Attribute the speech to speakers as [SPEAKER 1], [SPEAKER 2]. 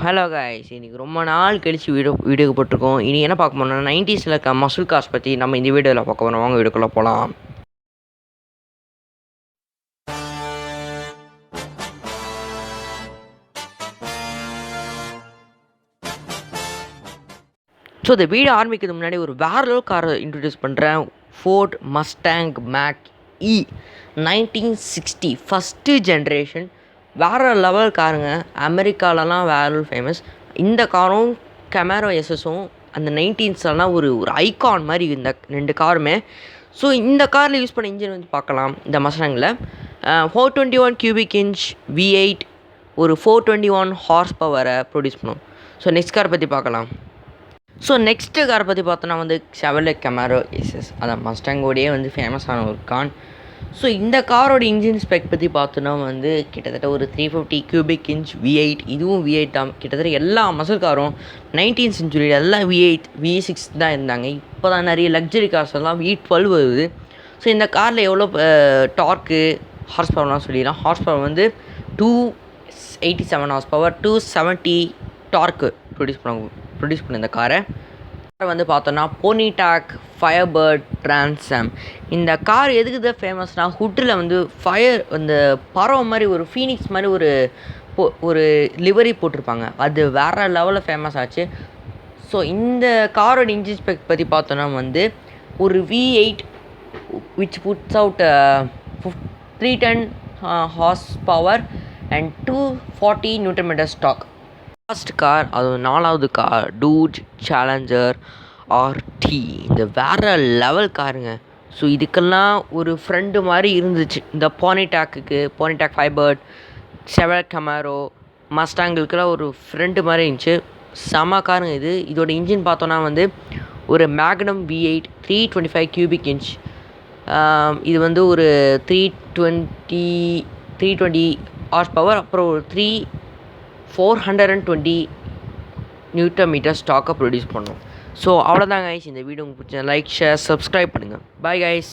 [SPEAKER 1] Hello guys, இன்றைக்கி ரொம்ப நாள் கழிச்சு வீடியோக்கு போட்டிருக்கோம். இனி என்ன பார்க்க போனோம்னா 90s இருக்க மசில் கார்ஸ் பற்றி நம்ம இந்த வீடியோவில் பார்க்க போகிறோம். வாங்க வீடியோக்குள்ளே போகலாம். ஸோ இந்த வீடியோ ஆரம்பிக்கிறதுக்கு முன்னாடி ஒரு வேற லெவல் காரை இன்ட்ரடியூஸ் பண்ணுறேன். ஃபோர்ட் மஸ்டாங் மேக் இ 1960 ஃபஸ்ட்டு ஜென்ரேஷன். வேறு லெவல் காருங்க. அமெரிக்காலலாம் வேறு ஃபேமஸ். இந்த காரும் கெமரோ எஸ்எஸும் அந்த 19ஸ்லாம் ஒரு ஐகான் மாதிரி இந்த ரெண்டு காருமே. ஸோ இந்த காரில் யூஸ் பண்ண இன்ஜின் வந்து பார்க்கலாம். இந்த மஸ்டாங்கில் 421 cubic inch V8 ஒரு 421 ஹார்ஸ் பவரை ப்ரொடியூஸ் பண்ணும். ஸோ நெக்ஸ்ட் காரை பற்றி பார்க்கலாம். ஸோ நெக்ஸ்ட்டு காரை பற்றி பார்த்தோன்னா வந்து செவர்லே கெமரோ எஸ்எஸ், அதான் மஸ்டாங்கோடையே வந்து ஃபேமஸான ஒரு கார். ஸோ இந்த காரோட இன்ஜின் ஸ்பெக் பற்றி பார்த்தோன்னா வந்து கிட்டத்தட்ட ஒரு 350 cubic inch V8. இதுவும் V8 தான். கிட்டத்தட்ட எல்லா மசில் காரும் 19th century எல்லாம் V8 V6 தான் இருந்தாங்க. இப்போ தான் நிறைய லக்ஸரி கார்ஸ் எல்லாம் V12 வருது. ஸோ இந்த காரில் எவ்வளோ டார்க்கு ஹார்ஸ் பவர்லாம் சொல்லிடலாம். ஹார்ஸ் பவர் வந்து 287 ஹார்ஸ் பவர், 270 டார்க்கு ப்ரொடியூஸ் பண்ண இந்த காரை வந்து பார்த்தோன்னா போனிடாக் ஃபயர்பர்ட் ட்ரான்ஸாம். இந்த கார் எதுக்கு தான் ஃபேமஸ்னால், ஹுட்டில் வந்து ஃபயர் அந்த பறவை மாதிரி ஒரு ஃபீனிக்ஸ் மாதிரி ஒரு லிவரி போட்டிருப்பாங்க. அது வேறு லெவலில் ஃபேமஸ் ஆச்சு. ஸோ இந்த காரோட இன்ஜின் ஸ்பெக் பற்றி பார்த்தோன்னா வந்து ஒரு V8 which puts out 310 horse power and 240 Nm stock. First car, அது 4வது கார் டூட் சேலஞ்சர் RT. இந்த வேறு லெவல் காருங்க. ஸோ இதுக்கெல்லாம் ஒரு ஃப்ரெண்டு மாதிரி இருந்துச்சு இந்த போனிடாக் ஃபைபர்ட் செவல் கெமரோ மஸ்டாங்களுக்கெல்லாம் ஒரு ஃப்ரெண்டு மாதிரி இருந்துச்சு. செம காருங்க இது. இதோட இன்ஜின் பார்த்தோன்னா வந்து ஒரு மேக்னம் V8 325 cubic inch. இது வந்து ஒரு 320 ஹார்ஸ் பவர், அப்புறம் ஒரு 420 Nm ஸ்டாக்கை ப்ரொடியூஸ் பண்ணும். ஸோ அவ்வளோதான் கைஸ். இந்த வீடியோ உங்களுக்கு பிடிச்ச லைக், ஷேர், சப்ஸ்கிரைப் பண்ணுங்கள். Bye guys.